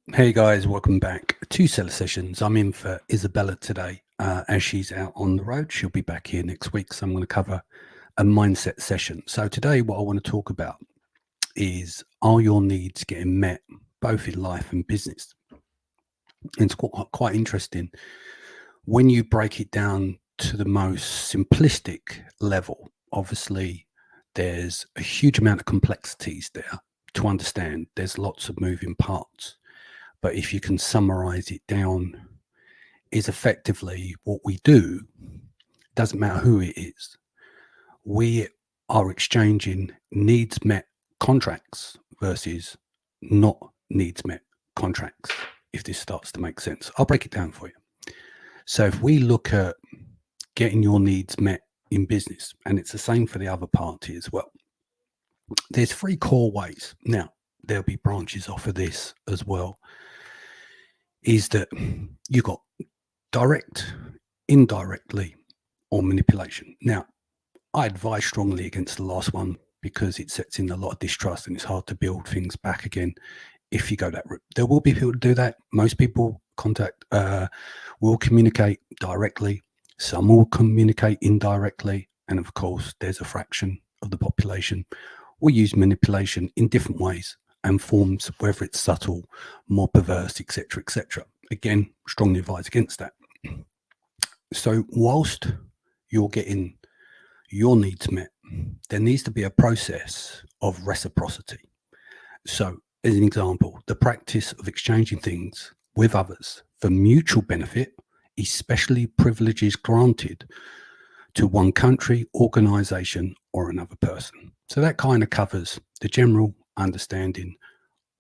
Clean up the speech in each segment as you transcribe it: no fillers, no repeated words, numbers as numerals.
Hey guys, welcome back to Seller Sessions. I'm in for Izabela today as she's out on the road. She'll be back here next week, so I'm going to cover a mindset session. So today, what I want to talk about is, are your needs getting met both in life and business? And it's quite interesting when you break it down to the most simplistic level. Obviously, there's a huge amount of complexities there to understand. There's lots of moving parts. But if you can summarize it down, is effectively what we do, doesn't matter who it is. We are exchanging needs met contracts versus not needs met contracts, if this starts to make sense. I'll break it down for you. So if we look at getting your needs met in business, and it's the same for the other party as well, there's three core ways. Now, there'll be branches off of this as well. Is that you got direct, indirectly, or manipulation. Now, I advise strongly against the last one because it sets in a lot of distrust and it's hard to build things back again if you go that route. There will be people who do that. Most people will communicate directly. Some will communicate indirectly. And of course, there's a fraction of the population will use manipulation in different ways and forms, whether it's subtle, more perverse, etc., etc. Again, strongly advise against that. So whilst you're getting your needs met, there needs to be a process of reciprocity. So as an example, the practice of exchanging things with others for mutual benefit, especially privileges granted to one country, organization, or another person. So that kind of covers the general understanding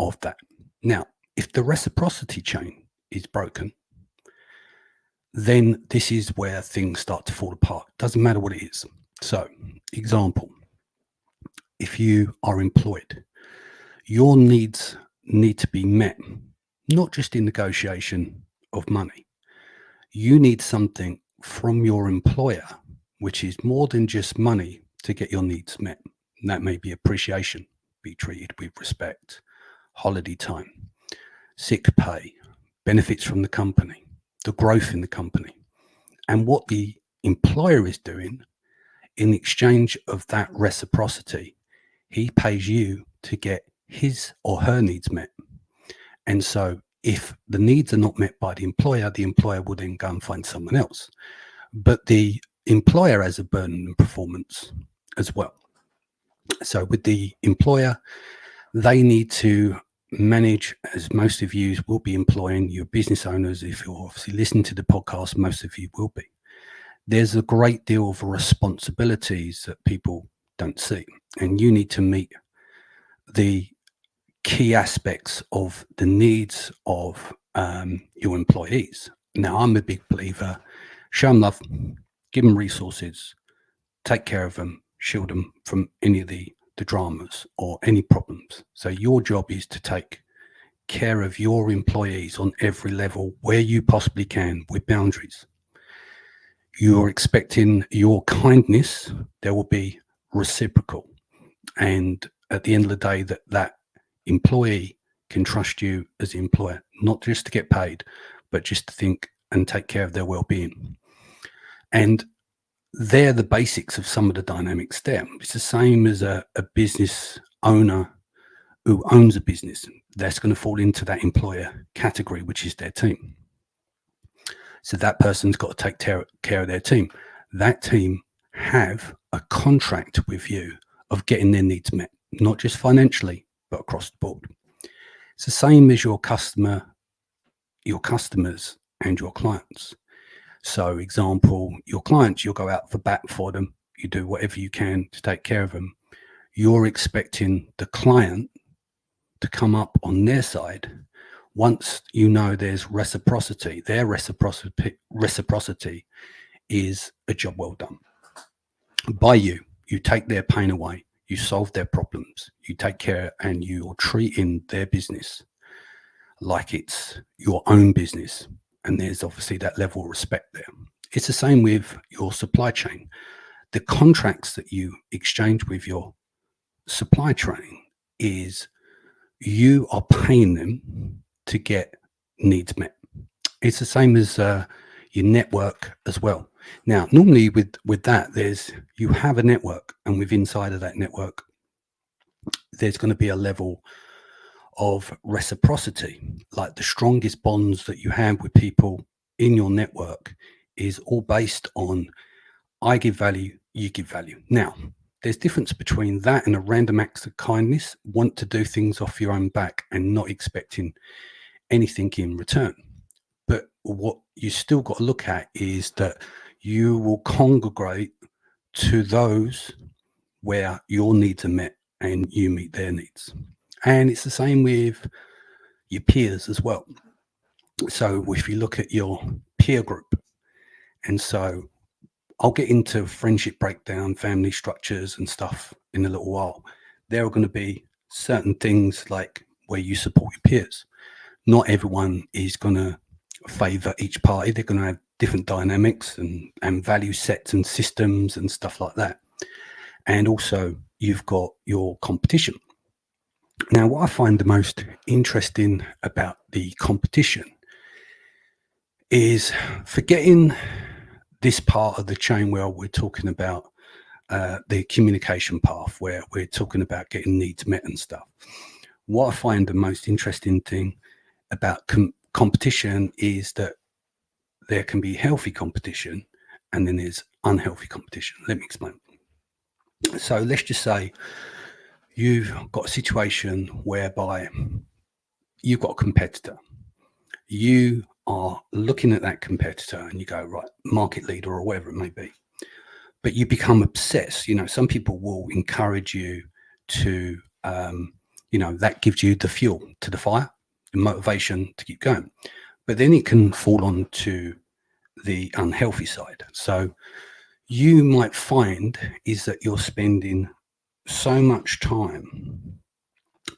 of that. Now, if the reciprocity chain is broken, then this is where things start to fall apart. Doesn't matter what it is. So, example, if you are employed, your needs need to be met, not just in negotiation of money. You need something from your employer, which is more than just money to get your needs met. And that may be appreciation, be treated with respect, holiday time, sick pay, benefits from the company, the growth in the company. And what the employer is doing in exchange of that reciprocity, he pays you to get his or her needs met. And so if the needs are not met by the employer will then go and find someone else. But the employer has a burden of performance as well. So with the employer, they need to manage, as most of you will be employing, your business owners. If you're obviously listening to the podcast, most of you will be. There's a great deal of responsibilities that people don't see, and you need to meet the key aspects of the needs of your employees. Now, I'm a big believer: show them love, give them resources, take care of them, shield them from any of the dramas or any problems. So your job is to take care of your employees on every level where you possibly can, with boundaries. You're expecting your kindness, there will be reciprocal. And at the end of the day, that employee can trust you as the employer, not just to get paid, but just to think and take care of their well-being. And they're the basics of some of the dynamics there. It's the same as a business owner who owns a business. That's going to fall into that employer category, which is their team. So that person's got to take care of their team. That team have a contract with you of getting their needs met, not just financially, but across the board. It's the same as your customers and your clients. So example, your clients, you'll go out for bat for them. You do whatever you can to take care of them. You're expecting the client to come up on their side once you know there's reciprocity. Their reciprocity is a job well done by you. You take their pain away. You solve their problems. You take care, and you're treating their business like it's your own business. And there's obviously that level of respect there. It's the same with your supply chain. The contracts that you exchange with your supply chain is you are paying them to get needs met. It's the same as your network as well. Now, normally with that, you have a network, and within inside of that network, there's going to be a level of reciprocity. Like the strongest bonds that you have with people in your network is all based on I give value, you give value. Now, there's difference between that and a random act of kindness, want to do things off your own back and not expecting anything in return. But what you still got to look at is that you will congregate to those where your needs are met and you meet their needs. And it's the same with your peers as well. So if you look at your peer group, and so I'll get into friendship breakdown, family structures and stuff in a little while. There are going to be certain things like where you support your peers. Not everyone is going to favor each party. They're going to have different dynamics and value sets and systems and stuff like that. And also you've got your competition. Now, what I find the most interesting about the competition is forgetting this part of the chain where we're talking about the communication path, where we're talking about getting needs met and stuff. What I find the most interesting thing about competition is that there can be healthy competition and then there's unhealthy competition. Let me explain. So let's just say you've got a situation whereby you've got a competitor. You are looking at that competitor and you go, right, market leader or whatever it may be. But you become obsessed. You know, some people will encourage you to, that gives you the fuel to the fire, the motivation to keep going. But then it can fall on to the unhealthy side. So you might find is that you're spending so much time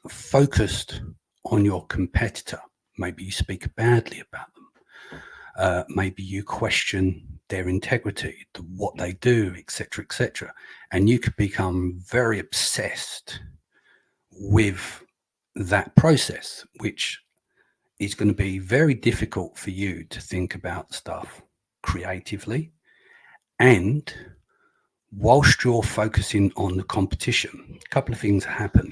focused on your competitor. Maybe you speak badly about them. Maybe you question their integrity, what they do, etc., etc. And you could become very obsessed with that process, which is going to be very difficult for you to think about stuff creatively. And whilst you're focusing on the competition, a couple of things happen.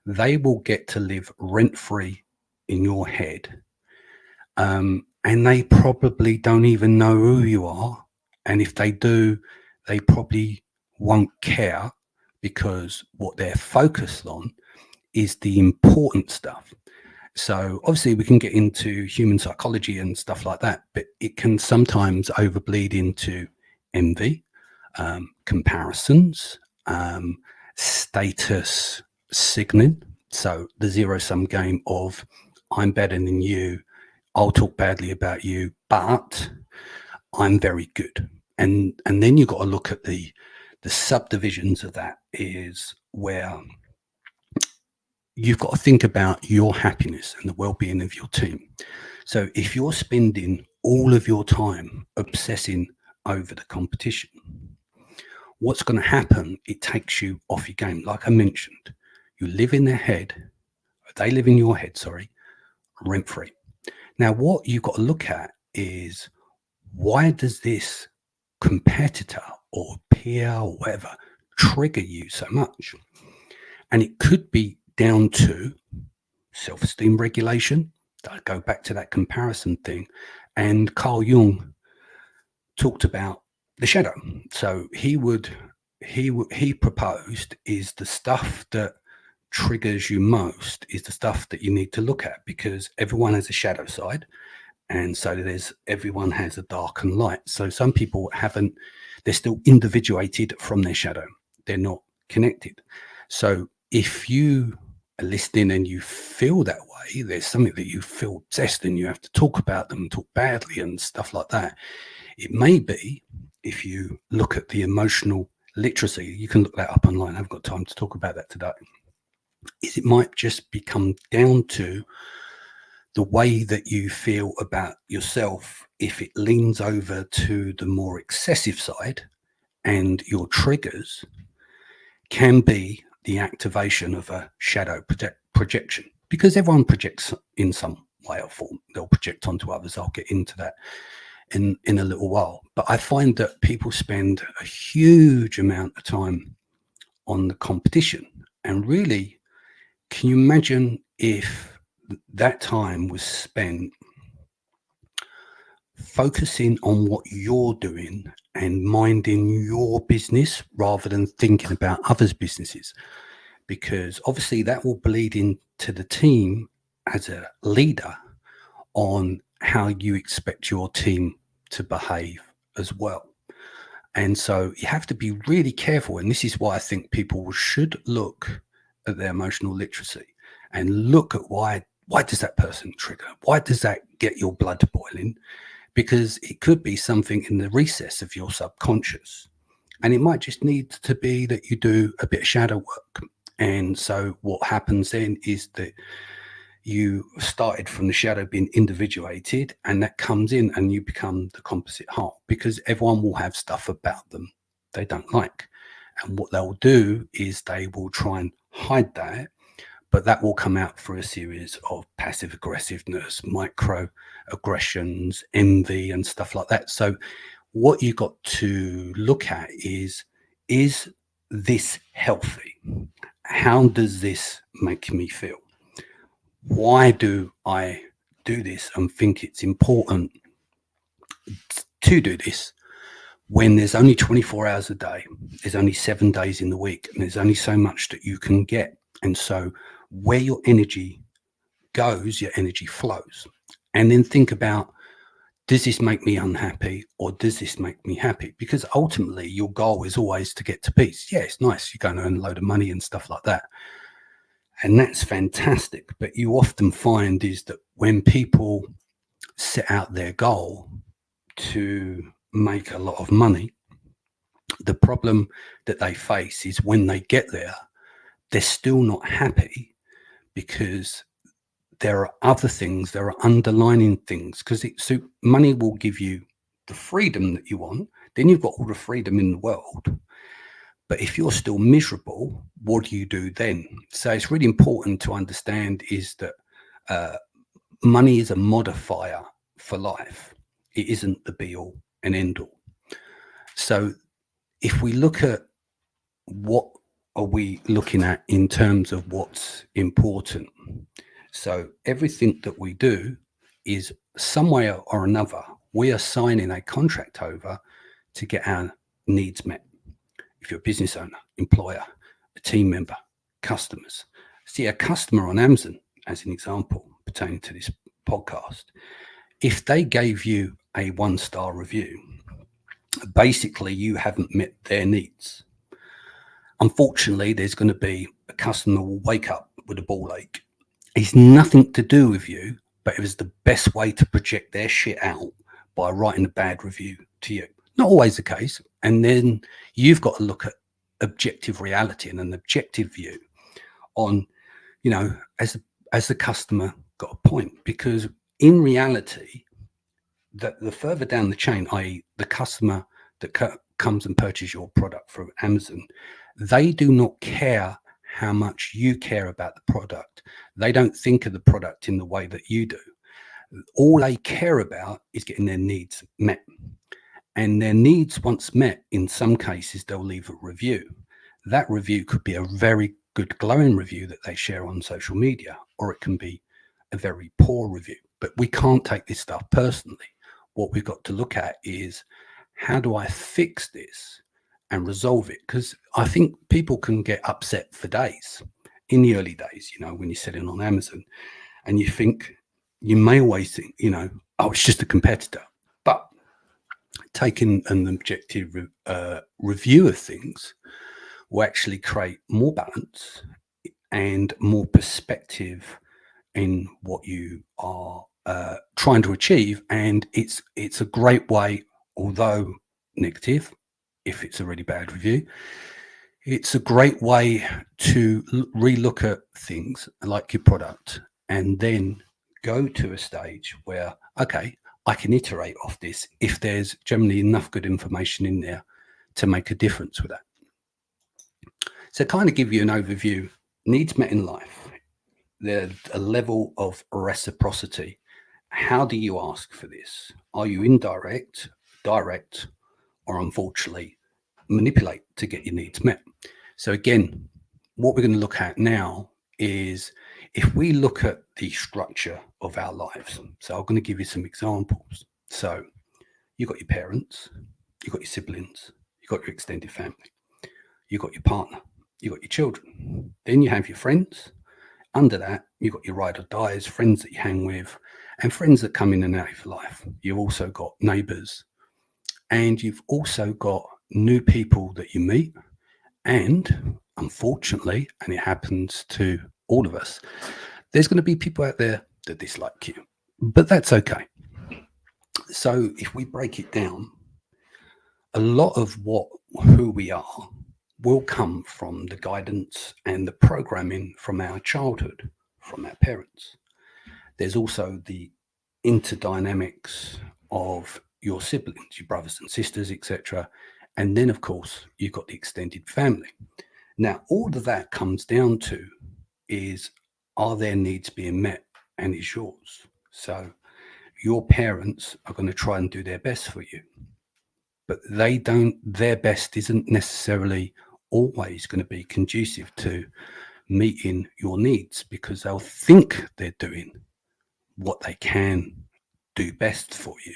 They will get to live rent-free in your head. And they probably don't even know who you are. And if they do, they probably won't care, because what they're focused on is the important stuff. So obviously we can get into human psychology and stuff like that, but it can sometimes overbleed into envy, comparisons, status signaling. So the zero-sum game of I'm better than you, I'll talk badly about you, but I'm very good. And then you've got to look at the subdivisions of that, is where you've got to think about your happiness and the well-being of your team. So if you're spending all of your time obsessing over the competition, what's going to happen? It takes you off your game. Like I mentioned, you live in their head, they live in your head, rent-free. Now, what you've got to look at is, why does this competitor or peer or whatever trigger you so much? And it could be down to self-esteem regulation. I go back to that comparison thing. And Carl Jung talked about the shadow. So he proposed is the stuff that triggers you most is the stuff that you need to look at, because everyone has a shadow side, and so everyone has a dark and light. So some people they're still individuated from their shadow, they're not connected. So if you are listening and you feel that way, there's something that you feel obsessed and you have to talk about them, talk badly and stuff like that. It may be, if you look at the emotional literacy, you can look that up online, I haven't got time to talk about that today, is it might just become down to the way that you feel about yourself. If it leans over to the more excessive side, and your triggers can be the activation of a shadow projection, because everyone projects in some way of thought. They'll project onto others. I'll get into that in a little while. But I find that people spend a huge amount of time on the competition. And really, can you imagine if that time was spent focusing on what you're doing and minding your business rather than thinking about others' businesses? Because obviously that will bleed into the team as a leader on how you expect your team to behave as well. And so you have to be really careful. And this is why I think people should look at their emotional literacy and look at why does that person trigger? Why does that get your blood boiling? Because it could be something in the recess of your subconscious. And it might just need to be that you do a bit of shadow work. And so what happens then is that you started from the shadow being individuated, and that comes in and you become the composite heart, because everyone will have stuff about them they don't like. And what they'll do is they will try and hide that, but that will come out through a series of passive aggressiveness, micro aggressions, envy, and stuff like that. So what you got to look at is this healthy? How does this make me feel? Why do I do this and think it's important to do this when there's only 24 hours a day, there's only 7 days in the week, and there's only so much that you can get? And so where your energy goes, your energy flows. And then think about, does this make me unhappy or does this make me happy? Because ultimately your goal is always to get to peace. Yeah, it's nice. You're going to earn a load of money and stuff like that. And that's fantastic. But you often find is that when people set out their goal to make a lot of money, the problem that they face is when they get there, they're still not happy because there are other things, there are underlining things. Because so money will give you the freedom that you want, then you've got all the freedom in the world. But if you're still miserable, what do you do then? So it's really important to understand is that money is a modifier for life. It isn't the be all and end all. So if we look at what are we looking at in terms of what's important, so everything that we do is some way or another, we are signing a contract over to get our needs met. If you're a business owner, employer, a team member, customers. See, a customer on Amazon, as an example, pertaining to this podcast, if they gave you a 1-star review, basically you haven't met their needs. Unfortunately, there's going to be a customer will wake up with a ball ache. It's nothing to do with you, but it was the best way to project their shit out by writing a bad review to you. Not always the case. And then you've got to look at objective reality and an objective view on, as the customer got a point. Because in reality, that the further down the chain, i.e. the customer that comes and purchases your product through Amazon, they do not care how much you care about the product. They don't think of the product in the way that you do. All they care about is getting their needs met. And their needs once met, in some cases, they'll leave a review. That review could be a very good glowing review that they share on social media, or it can be a very poor review. But we can't take this stuff personally. What we've got to look at is, how do I fix this and resolve it? Because I think people can get upset for days. In the early days, when you're selling on Amazon, and you may always think, oh, it's just a competitor. But taking an objective review of things will actually create more balance and more perspective in what you are trying to achieve. And it's a great way, although negative, if it's a really bad review, it's a great way to relook at things like your product and then go to a stage where, okay, I can iterate off this if there's generally enough good information in there to make a difference with that. So kind of give you an overview, needs met in life. a level of reciprocity. How do you ask for this? Are you indirect, direct, or unfortunately manipulate to get your needs met? So again, what we're going to look at now is if we look at the structure of our lives. So I'm going to give you some examples. So you've got your parents, you've got your siblings, you've got your extended family, you've got your partner, you've got your children. Then you have your friends. Under that, you've got your ride or dies, friends that you hang with, and friends that come in and out of your life. You've also got neighbours, and you've also got new people that you meet. And unfortunately, and it happens to all of us, there's going to be people out there that dislike you, but that's okay. So if we break it down, a lot of who we are will come from the guidance and the programming from our childhood, from our parents. There's also the interdynamics of your siblings, your brothers and sisters, etc. And then, of course, you've got the extended family. Now, all of that comes down to is, are their needs being met, and is yours? So your parents are going to try and do their best for you, but their best isn't necessarily always going to be conducive to meeting your needs, because they'll think they're doing what they can do best for you.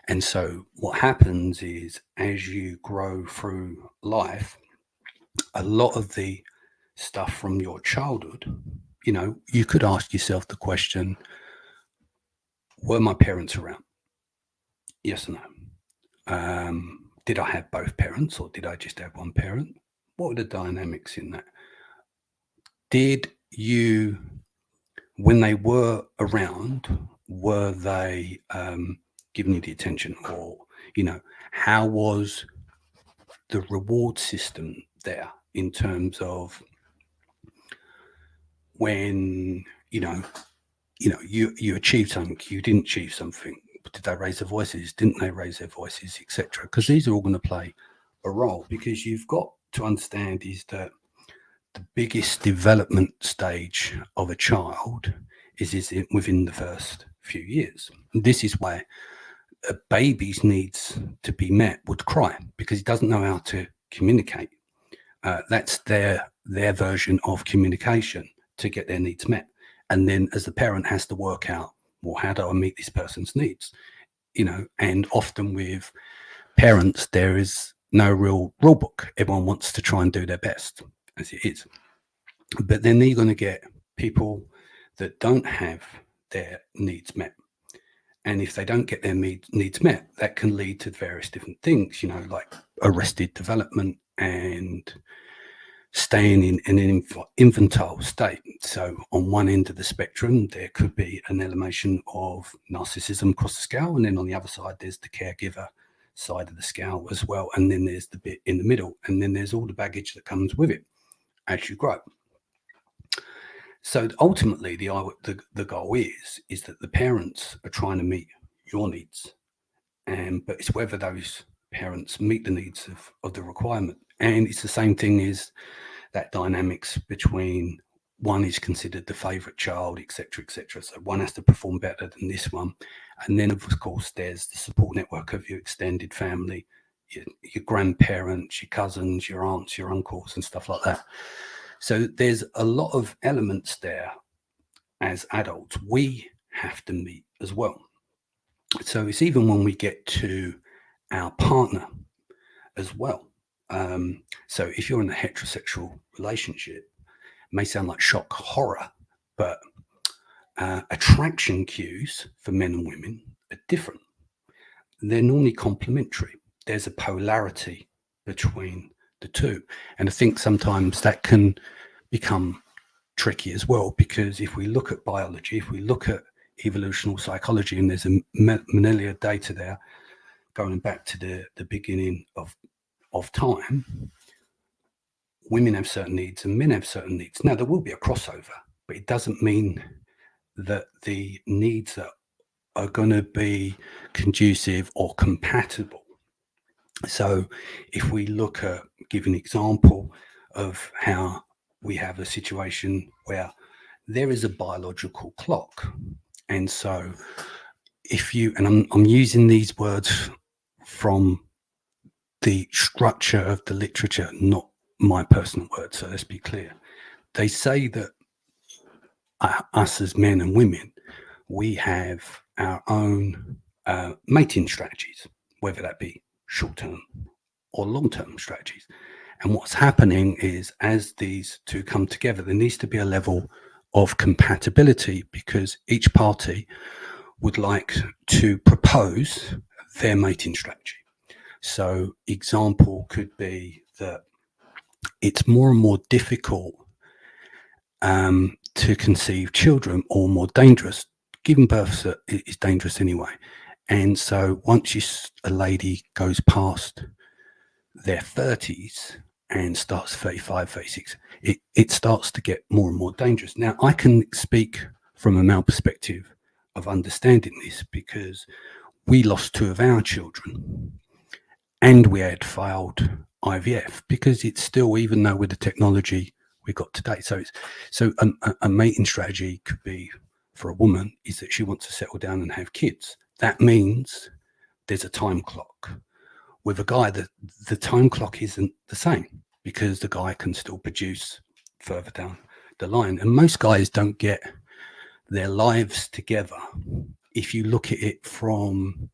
And so what happens is, as you grow through life, a lot of the stuff from your childhood, you could ask yourself the question, were my parents around? Yes or no? Did I have both parents, or did I just have one parent? What were the dynamics in that? Did you, when they were around, were they giving you the attention? Or, how was the reward system there, in terms of when, you achieved something, you didn't achieve something, did they raise their voices, didn't they raise their voices, etc.? Because these are all going to play a role, because you've got to understand is that the biggest development stage of a child is within the first few years. And this is why a baby's needs to be met would cry, because he doesn't know how to communicate. That's their version of communication to get their needs met. And then as the parent has to work out, well, how do I meet this person's needs? And often with parents, there is no real rule book. Everyone wants to try and do their best, as it is. But then you're going to get people that don't have their needs met. And if they don't get their needs met, that can lead to various different things, like arrested development and staying in an infantile state. So on one end of the spectrum, there could be an elevation of narcissism across the scale. And then on the other side, there's the caregiver side of the scale as well. And then there's the bit in the middle. And then there's all the baggage that comes with it as you grow. So ultimately, the goal is that the parents are trying to meet your needs. But it's whether those parents meet the needs of the requirement. And it's the same thing as that dynamics between one is considered the favorite child, etc., etc. So one has to perform better than this one. And then, of course, there's the support network of your extended family, your grandparents, your cousins, your aunts, your uncles, and stuff like that. So there's a lot of elements there as adults we have to meet as well. So it's even when we get to our partner as well. So if you're in a heterosexual relationship, it may sound like shock horror, but attraction cues for men and women are different. They're normally complementary. There's a polarity between the two. And I think sometimes that can become tricky as well, because if we look at biology, if we look at evolutionary psychology, and there's a millennia data there going back to the beginning of time, women have certain needs and men have certain needs. Now, there will be a crossover, but it doesn't mean that the needs are going to be conducive or compatible. So if we look give an example of how we have a situation where there is a biological clock. And so if you, and I'm using these words from the structure of the literature, not my personal words, so let's be clear. They say that us as men and women, we have our own mating strategies, whether that be short-term or long-term strategies. And what's happening is, as these two come together, there needs to be a level of compatibility, because each party would like to propose their mating strategy. So example could be that it's more and more difficult to conceive children, or more dangerous. Giving birth is dangerous anyway. And so once a lady goes past their 30s and starts 35, 36, it starts to get more and more dangerous. Now, I can speak from a male perspective of understanding this, because we lost two of our children and we had failed IVF, because it's still, even though with the technology we got today. So a mating strategy could be, for a woman, is that she wants to settle down and have kids. That means there's a time clock. With a guy, the time clock isn't the same, because the guy can still produce further down the line. And most guys don't get their lives together if you look at it from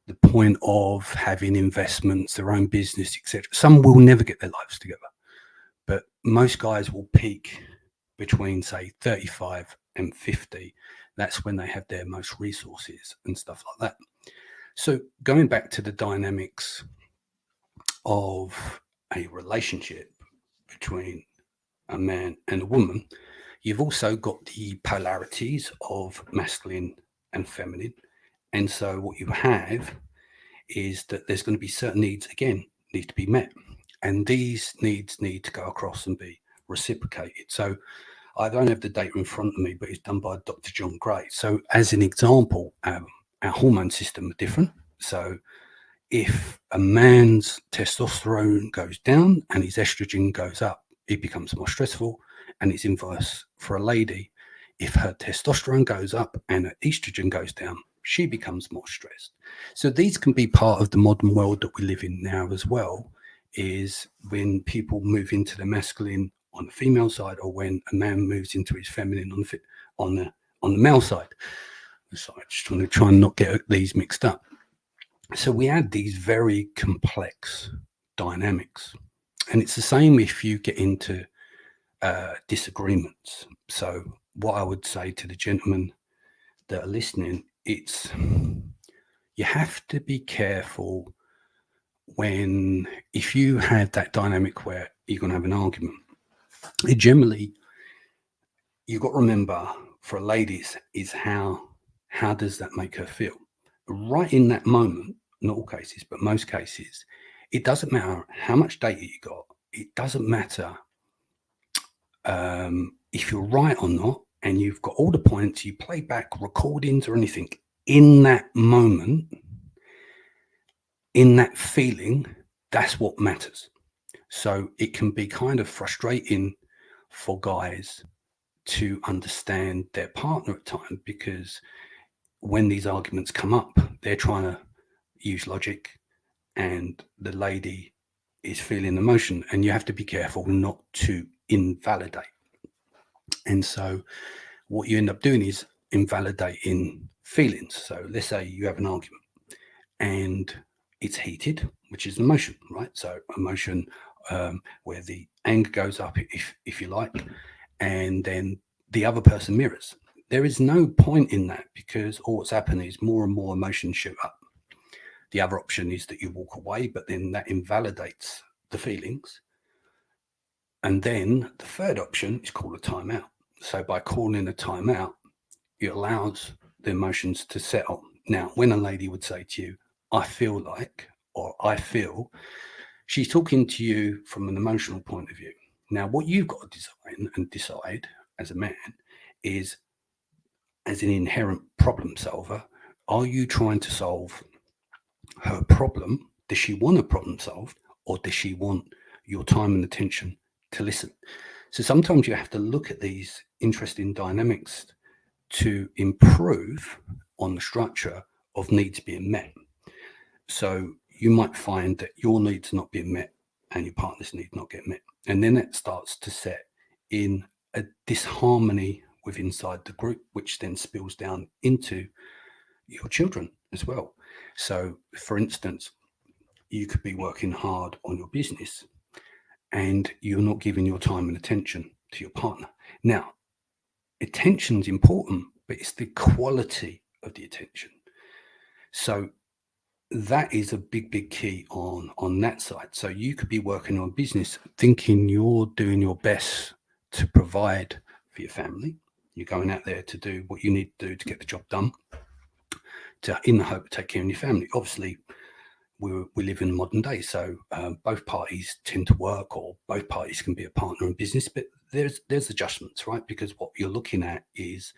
the point of having investments, their own business, etc. Some will never get their lives together, but most guys will peak between, say, 35 and 50. That's when they have their most resources and stuff like that. So going back to the dynamics of a relationship between a man and a woman, you've also got the polarities of masculine and feminine. And so what you have is that there's going to be certain needs, again, need to be met. And these needs need to go across and be reciprocated. So I don't have the data in front of me, but it's done by Dr. John Gray. So as an example, our hormone system are different. So if a man's testosterone goes down and his estrogen goes up, it becomes more stressful. And it's inverse for a lady. If her testosterone goes up and her estrogen goes down, she becomes more stressed. So these can be part of the modern world that we live in now as well, is when people move into the masculine on the female side, or when a man moves into his feminine on the male side. So I just want to try and not get these mixed up. So we add these very complex dynamics. And it's the same if you get into disagreements. So what I would say to the gentlemen that are listening, it's, you have to be careful when, if you have that dynamic where you're going to have an argument, it generally, you've got to remember, for a lady, is how does that make her feel? Right in that moment, not all cases, but most cases, it doesn't matter how much data you got. It doesn't matter if you're right or not, and you've got all the points, you play back recordings or anything. In that moment, in that feeling, that's what matters. So it can be kind of frustrating for guys to understand their partner at times, because when these arguments come up, they're trying to use logic and the lady is feeling emotion, and you have to be careful not to invalidate. And so what you end up doing is invalidating feelings. So let's say you have an argument and it's heated, which is emotion, right? So emotion, where the anger goes up, if you like, and then the other person mirrors. There is no point in that, because all what's happening is more and more emotions shoot up. The other option is that you walk away, but then that invalidates the feelings. And then the third option is called a timeout. So by calling a timeout, it allows the emotions to settle. Now, when a lady would say to you, I feel like, or I feel, she's talking to you from an emotional point of view. Now, what you've got to design and decide as a man is, as an inherent problem solver, are you trying to solve her problem? Does she want a problem solved, or does she want your time and attention to listen? So sometimes you have to look at these interesting dynamics to improve on the structure of needs being met. So you might find that your needs not being met and your partner's needs not getting met. And then it starts to set in a disharmony with inside the group, which then spills down into your children as well. So, for instance, you could be working hard on your business and you're not giving your time and attention to your partner. Now, attention is important, but it's the quality of the attention. So that is a big key on that side. So you could be working on business thinking you're doing your best to provide for your family. You're going out there to do what you need to do to get the job done, in the hope of take care of your family. Obviously, we live in modern day, so both parties tend to work, or both parties can be a partner in business. But there's adjustments, right? Because what you're looking at is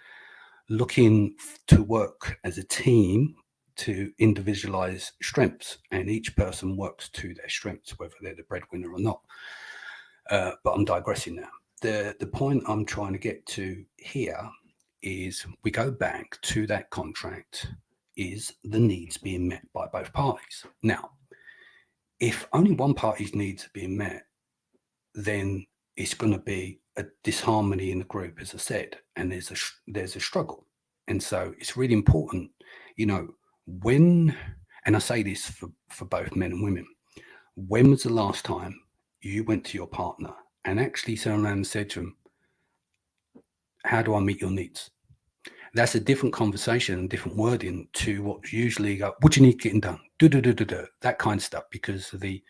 looking to work as a team to individualize strengths, and each person works to their strengths, whether they're the breadwinner or not. But I'm digressing now. The point I'm trying to get to here is we go back to that contract. Is the needs being met by both parties? Now, if only one party's needs are being met, then it's going to be a disharmony in the group, as I said, and there's a struggle. And so it's really important, you know, when, and I say this for both men and women, when was the last time you went to your partner and actually turned around and said to him, how do I meet your needs? That's a different conversation and different wording to what usually go, what do you need getting done? That kind of stuff, because of the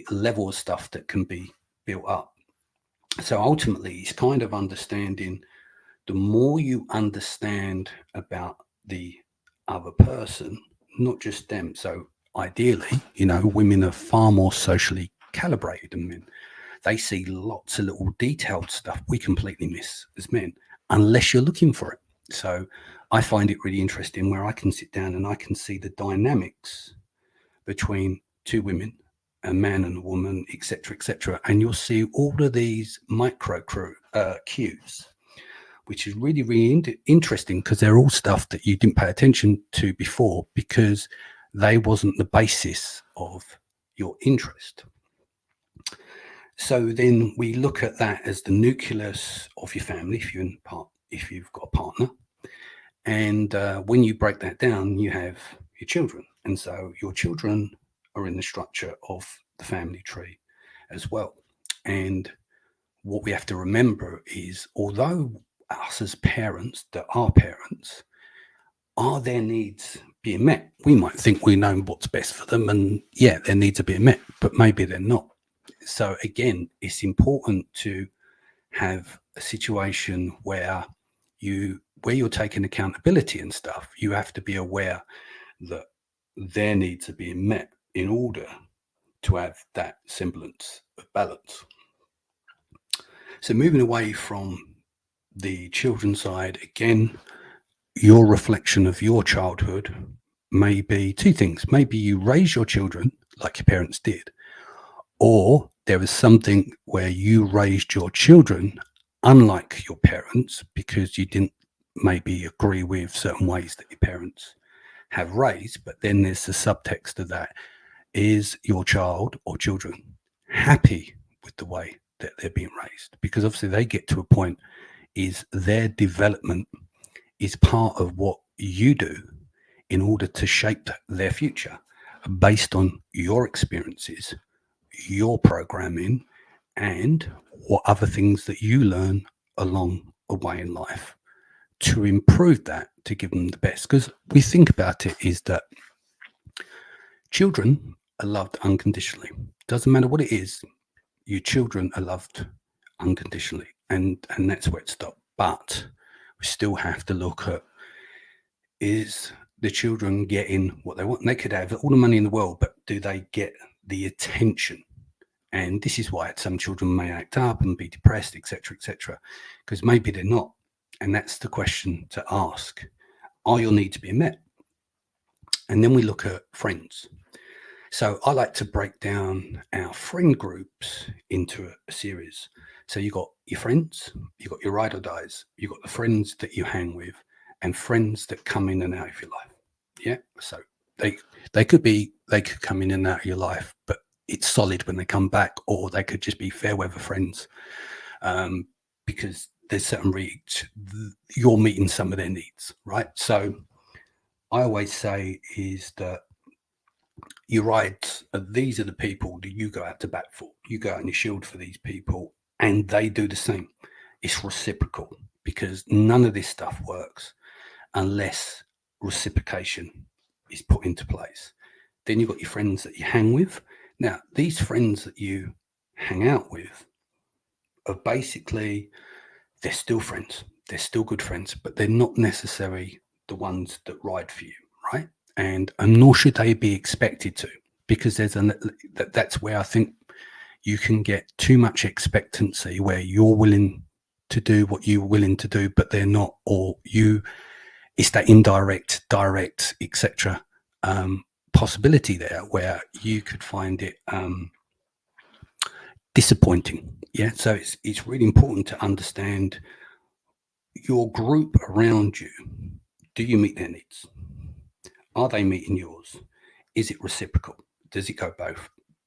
level of stuff that can be built up. So ultimately, it's kind of understanding, the more you understand about the other person, not just them. So ideally, you know, women are far more socially calibrated than men. They see lots of little detailed stuff we completely miss as men, unless you're looking for it. So I find it really interesting where I can sit down and I can see the dynamics between two women, a man and a woman, etc., and you'll see all of these micro cues, which is really interesting, because they're all stuff that you didn't pay attention to before because they wasn't the basis of your interest. So then we look at that as the nucleus of your family, if you've got a partner. And when you break that down, you have your children. And so your children are in the structure of the family tree as well. And what we have to remember is, although us as parents, that are parents, are their needs being met? We might think we know what's best for them, and yeah, their needs are being met, but maybe they're not. So again, it's important to have a situation where you're taking accountability and stuff. You have to be aware that their needs are being met in order to have that semblance of balance. So moving away from the children's side, again, your reflection of your childhood may be two things. Maybe you raise your children like your parents did, or there is something where you raised your children unlike your parents because you didn't maybe agree with certain ways that your parents have raised. But then there's the subtext of that. Is your child or children happy with the way that they're being raised? Because obviously they get to a point, is their development is part of what you do in order to shape their future based on your experiences, your programming, and what other things that you learn along the way in life to improve that, to give them the best. Because we think about it is that children are loved unconditionally. Doesn't matter what it is, your children are loved unconditionally, and that's where it stopped. But we still have to look at, is the children getting what they want? And they could have all the money in the world, but do they get the attention? And this is why some children may act up and be depressed, etc., because maybe they're not. And that's the question to ask. Are your needs being met? And then we look at friends. So I like to break down our friend groups into a series. So you got your friends, you got your ride or dies, you got the friends that you hang with, and friends that come in and out of your life. Yeah. So they could come in and out of your life, but it's solid when they come back, or they could just be fair weather friends, because there's certain you're meeting some of their needs, right? So I always say is that you're right. These are the people that you go out to bat for. You go out and you shield for these people, and they do the same. It's reciprocal, because none of this stuff works unless reciprocation is put into place. Then you've got your friends that you hang with. Now, these friends that you hang out with are basically, they're still friends. They're still good friends, but they're not necessarily the ones that ride for you, right? And nor should they be expected to, because that's where I think you can get too much expectancy, where you're willing to do what you're willing to do, but they're not, or it's that indirect, direct, etc. Possibility there where you could find it disappointing. Yeah, so it's really important to understand your group around you. Do you meet their needs? Are they meeting yours? Is it reciprocal? Does it go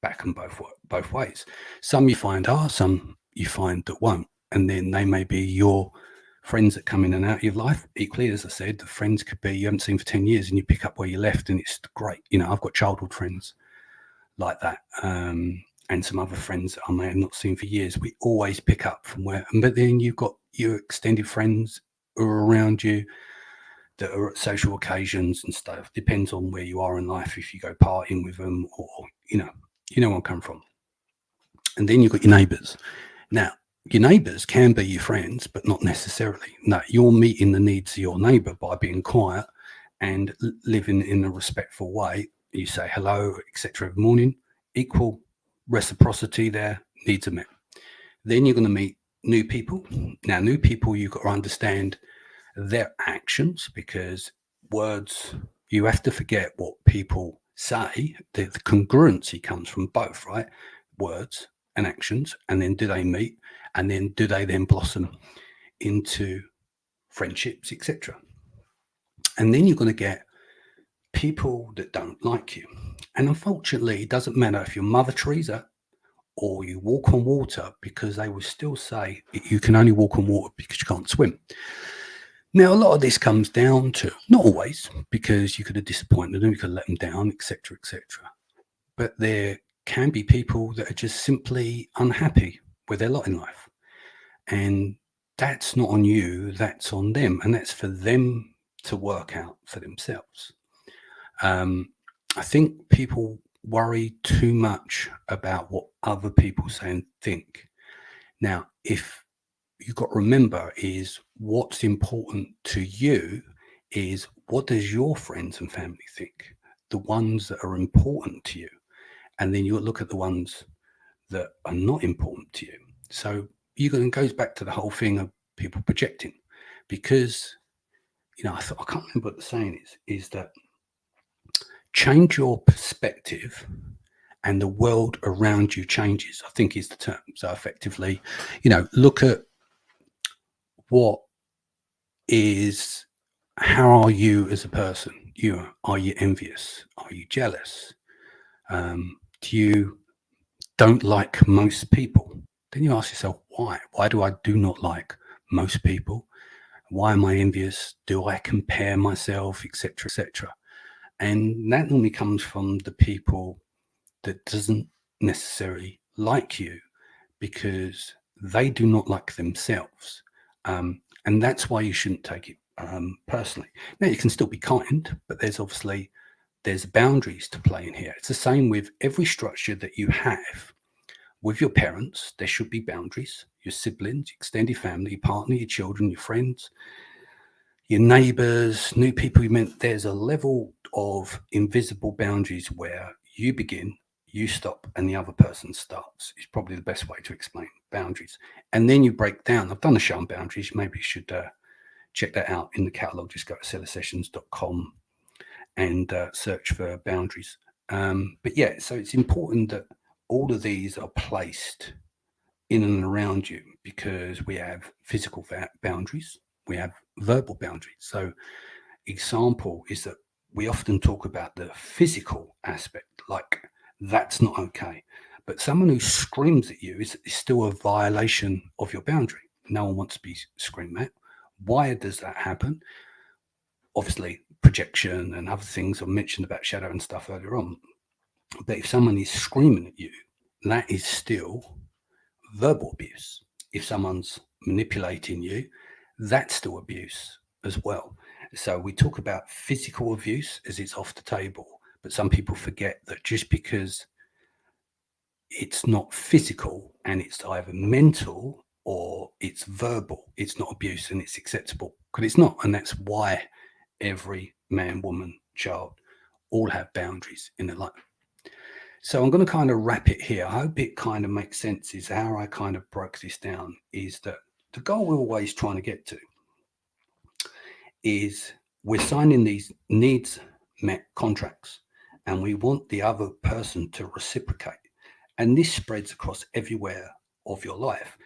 back and both ways? Some you find are, some you find that won't, and then they may be your friends that come in and out of your life. Equally, as I said, the friends could be you haven't seen for 10 years, and you pick up where you left, and it's great. I've got childhood friends like that, and some other friends that I may have not seen for years. We always pick up from where, but then you've got your extended friends who are around you that are at social occasions and stuff. Depends on where you are in life, if you go partying with them, or where I'm coming from. And then you've got your neighbours. Now, your neighbours can be your friends, but not necessarily. No, you're meeting the needs of your neighbour by being quiet and living in a respectful way. You say hello, etc. every morning. Equal reciprocity there, needs are met. Then you're going to meet new people. Now, new people, you've got to understand their actions, because words, you have to forget what people say. The congruency comes from both, right? Words and actions, and then do they meet, and then do they then blossom into friendships, etc. And then you're going to get people that don't like you. And unfortunately, it doesn't matter if you're Mother Teresa or you walk on water, because they will still say you can only walk on water because you can't swim. Now, a lot of this comes down to, not always, because you could have disappointed them, you could let them down, etc., etc. But there can be people that are just simply unhappy with their lot in life. And that's not on you, that's on them. And that's for them to work out for themselves. I think people worry too much about what other people say and think. Now, if you've got to remember, is what's important to you is, what does your friends and family think? The ones that are important to you. And then you look at the ones that are not important to you. So it goes back to the whole thing of people projecting, because I can't remember what the saying is that change your perspective and the world around you changes, I think is the term. So effectively, look at what is, how are you as a person? Are you envious? Are you jealous? Do you don't like most people? Then you ask yourself, why? Why do I do not like most people? Why am I envious? Do I compare myself, etc., etc.? And that normally comes from the people that doesn't necessarily like you, because they do not like themselves. And that's why you shouldn't take it personally. Now, you can still be kind, but there's boundaries to play in here. It's the same with every structure that you have. With your parents, there should be boundaries. Your siblings, extended family, your partner, your children, your friends, your neighbors, new people you met. There's a level of invisible boundaries where you begin, you stop, and the other person starts. It's probably the best way to explain boundaries. And then you break down. I've done a show on boundaries. Maybe you should check that out in the catalog. Just go to sellersessions.com and search for boundaries. But yeah, so it's important that all of these are placed in and around you, because we have physical boundaries, we have verbal boundaries. So, example is that we often talk about the physical aspect, like that's not okay. But someone who screams at you is still a violation of your boundary. No one wants to be screamed at. Why does that happen? Obviously, projection and other things I mentioned about shadow and stuff earlier on. But if someone is screaming at you, that is still verbal abuse. If someone's manipulating you, that's still abuse as well. So we talk about physical abuse as it's off the table, but some people forget that just because it's not physical and it's either mental or it's verbal, it's not abuse and it's acceptable, because it's not. And that's why every man, woman, child all have boundaries in their life. So I'm going to kind of wrap it here. I hope it kind of makes sense. Is how I kind of broke this down, is that the goal we're always trying to get to is we're signing these needs met contracts and we want the other person to reciprocate. And this spreads across everywhere of your life.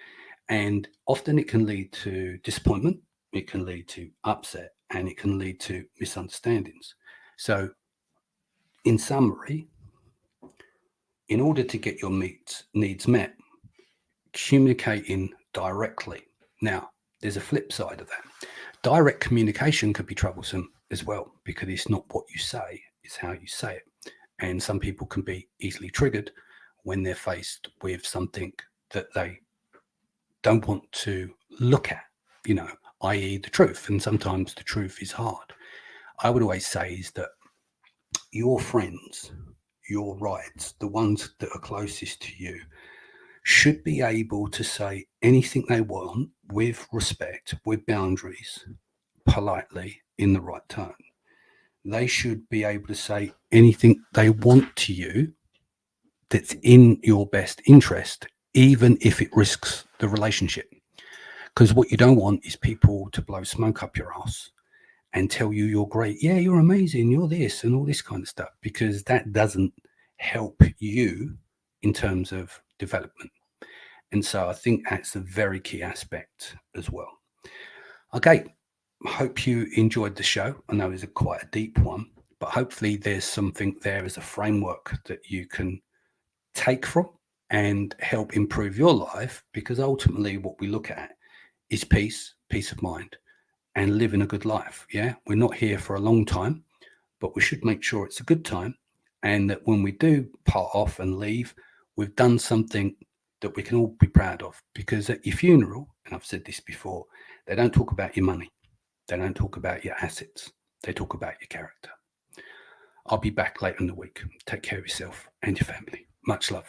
And often it can lead to disappointment, it can lead to upset, and it can lead to misunderstandings. So, in summary, in order to get your needs met, communicating directly. Now, there's a flip side of that. Direct communication could be troublesome as well, because it's not what you say, it's how you say it. And some people can be easily triggered when they're faced with something that they don't want to look at, i.e., the truth. And sometimes the truth is hard. I would always say is that your friends, your rights, the ones that are closest to you, should be able to say anything they want with respect, with boundaries, politely, in the right tone. They should be able to say anything they want to you that's in your best interest, even if it risks the relationship. Because what you don't want is people to blow smoke up your ass and tell you you're great. Yeah, you're amazing. You're this and all this kind of stuff, because that doesn't help you in terms of development. And so I think that's a very key aspect as well. Okay, hope you enjoyed the show. I know it's quite a deep one, but hopefully there's something there as a framework that you can take from and help improve your life, because ultimately what we look at is peace of mind, and living a good life. Yeah, we're not here for a long time, but we should make sure it's a good time, and that when we do part off and leave, we've done something that we can all be proud of. Because at your funeral, and I've said this before, they don't talk about your money, they don't talk about your assets, they talk about your character. I'll be back later in the week. Take care of yourself and your family. Much love.